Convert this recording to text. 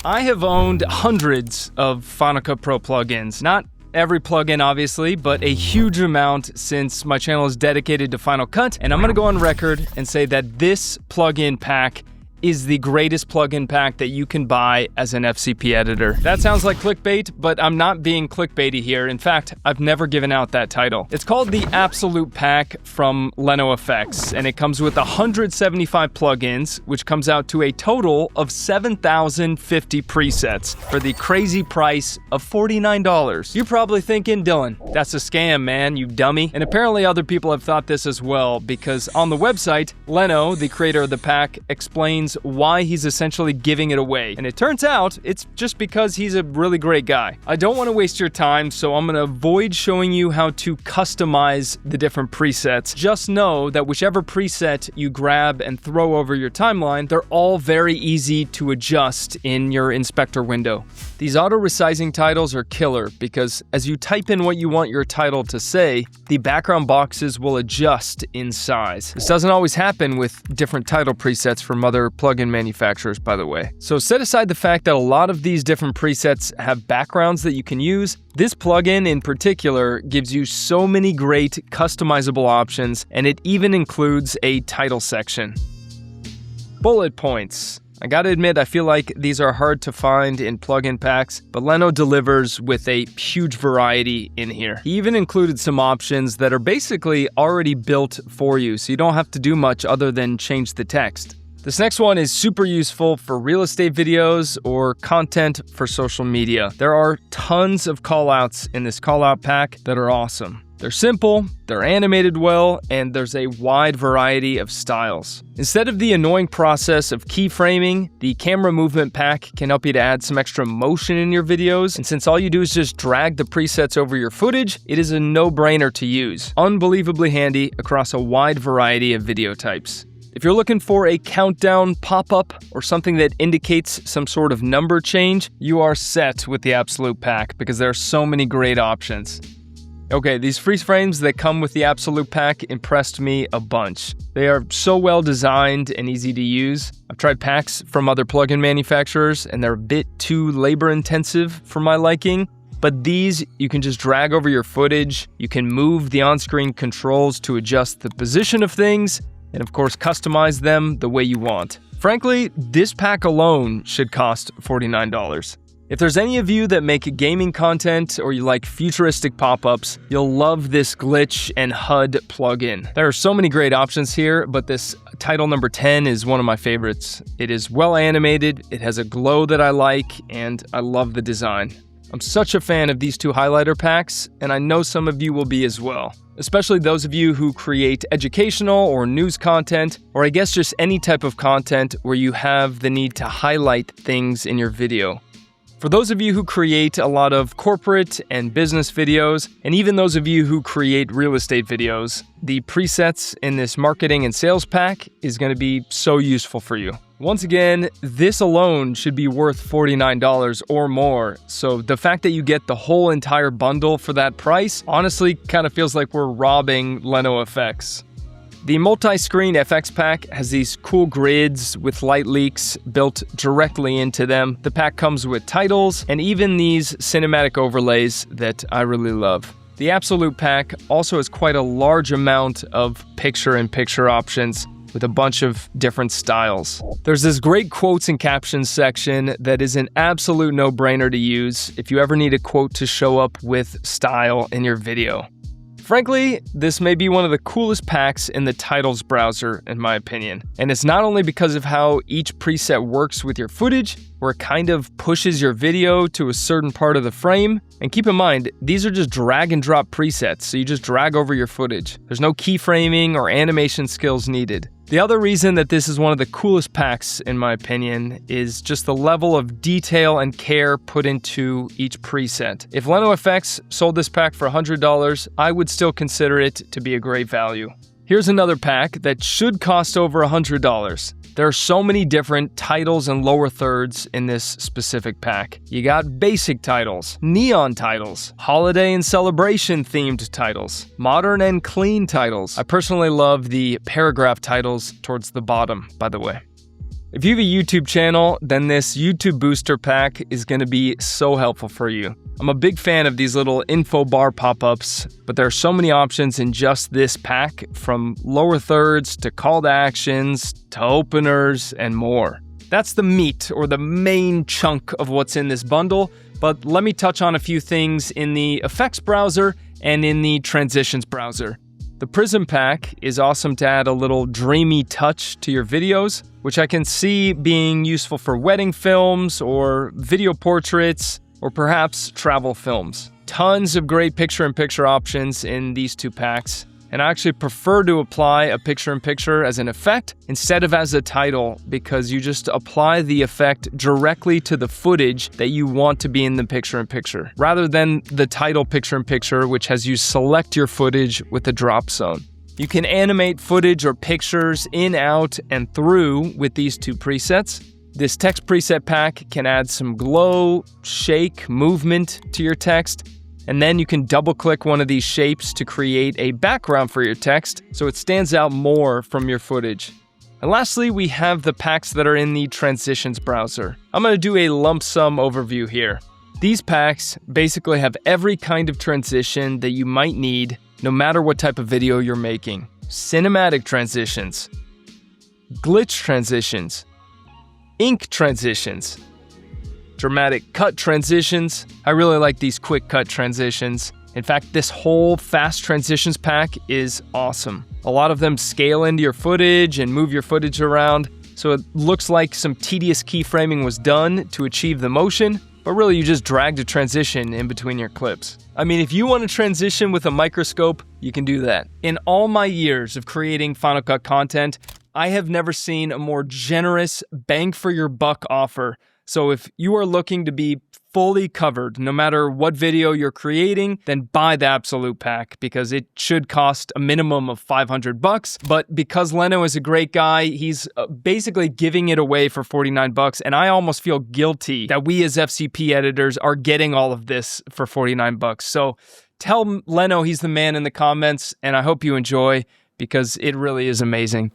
I have owned hundreds of Final Cut Pro plugins. Not every plugin, obviously, but a huge amount since my channel is dedicated to Final Cut. And I'm gonna go on record and say that this plugin pack is the greatest plugin pack that you can buy as an FCP editor. That sounds like clickbait, but I'm not being clickbaity here. In fact, I've never given out that title. It's called the Absolute Pack from Leno FX, and it comes with 175 plugins, which comes out to a total of 7,050 presets for the crazy price of $49. You're probably thinking, Dylan, that's a scam, man, you dummy. And apparently other people have thought this as well, because on the website, Leno, the creator of the pack, explains why he's essentially giving it away. And it turns out it's just because he's a really great guy. I don't want to waste your time, so I'm going to avoid showing you how to customize the different presets. Just know that whichever preset you grab and throw over your timeline, they're all very easy to adjust in your inspector window. These auto-resizing titles are killer because as you type in what you want your title to say, the background boxes will adjust in size. This doesn't always happen with different title presets from other plugin manufacturers, by the way. So set aside the fact that a lot of these different presets have backgrounds that you can use. This plugin in particular gives you so many great customizable options, and it even includes a title section. Bullet points. I gotta admit, I feel like these are hard to find in plugin packs, but Leno delivers with a huge variety in here. He even included some options that are basically already built for you, so you don't have to do much other than change the text. This next one is super useful for real estate videos or content for social media. There are tons of callouts in this callout pack that are awesome. They're simple, they're animated well, and there's a wide variety of styles. Instead of the annoying process of keyframing, the camera movement pack can help you to add some extra motion in your videos, and since all you do is just drag the presets over your footage, it is a no-brainer to use. Unbelievably handy across a wide variety of video types. If you're looking for a countdown pop-up or something that indicates some sort of number change, you are set with the Absolute Pack because there are so many great options. Okay, these freeze frames that come with the Absolute Pack impressed me a bunch. They are so well designed and easy to use. I've tried packs from other plugin manufacturers and they're a bit too labor intensive for my liking. But these, you can just drag over your footage, you can move the on-screen controls to adjust the position of things, and of course customize them the way you want. Frankly, this pack alone should cost $49. If there's any of you that make gaming content or you like futuristic pop-ups, you'll love this glitch and HUD plugin. There are so many great options here, but this title number 10 is one of my favorites. It is well animated, it has a glow that I like, and I love the design. I'm such a fan of these two highlighter packs, and I know some of you will be as well. Especially those of you who create educational or news content, or I guess just any type of content where you have the need to highlight things in your video. For those of you who create a lot of corporate and business videos, and even those of you who create real estate videos, the presets in this marketing and sales pack is going to be so useful for you. Once again, this alone should be worth $49 or more, so the fact that you get the whole entire bundle for that price honestly kind of feels like we're robbing Leno FX. The Multiscreen FX pack has these cool grids with light leaks built directly into them. The pack comes with titles and even these cinematic overlays that I really love. The Absolute pack also has quite a large amount of picture-in-picture options with a bunch of different styles. There's this great quotes and captions section that is an absolute no-brainer to use if you ever need a quote to show up with style in your video. Frankly, this may be one of the coolest packs in the titles browser, in my opinion. And it's not only because of how each preset works with your footage, where it kind of pushes your video to a certain part of the frame. And keep in mind, these are just drag and drop presets, so you just drag over your footage. There's no keyframing or animation skills needed. The other reason that this is one of the coolest packs, in my opinion, is just the level of detail and care put into each preset. If Leno FX sold this pack for $100, I would still consider it to be a great value. Here's another pack that should cost over $100. There are so many different titles and lower thirds in this specific pack. You got basic titles, neon titles, holiday and celebration themed titles, modern and clean titles. I personally love the paragraph titles towards the bottom, by the way. If you have a YouTube channel, then this YouTube Booster pack is going to be so helpful for you. I'm a big fan of these little info bar pop-ups, but there are so many options in just this pack, from lower thirds to call to actions to openers and more. That's the meat, or the main chunk of what's in this bundle, but let me touch on a few things in the effects browser and in the transitions browser. The Prism pack is awesome to add a little dreamy touch to your videos, which I can see being useful for wedding films or video portraits or perhaps travel films. Tons of great picture-in-picture options in these two packs, and I actually prefer to apply a picture-in-picture as an effect instead of as a title, because you just apply the effect directly to the footage that you want to be in the picture-in-picture, rather than the title picture-in-picture, which has you select your footage with the drop zone. You can animate footage or pictures in, out, and through with these two presets. This text preset pack can add some glow, shake, movement to your text, and then you can double-click one of these shapes to create a background for your text so it stands out more from your footage. And lastly, we have the packs that are in the transitions browser. I'm going to do a lump sum overview here. These packs basically have every kind of transition that you might need, no matter what type of video you're making. Cinematic transitions, glitch transitions, ink transitions, dramatic cut transitions. I really like these quick cut transitions. In fact, this whole fast transitions pack is awesome. A lot of them scale into your footage and move your footage around, so it looks like some tedious keyframing was done to achieve the motion, but really you just dragged a transition in between your clips. I mean, if you want to transition with a microscope, you can do that. In all my years of creating Final Cut content, I have never seen a more generous bang for your buck offer. So if you are looking to be fully covered, no matter what video you're creating, then buy the Absolute Pack, because it should cost a minimum of $500. But because Leno is a great guy, he's basically giving it away for $49. And I almost feel guilty that we as FCP editors are getting all of this for $49. So tell Leno he's the man in the comments, and I hope you enjoy, because it really is amazing.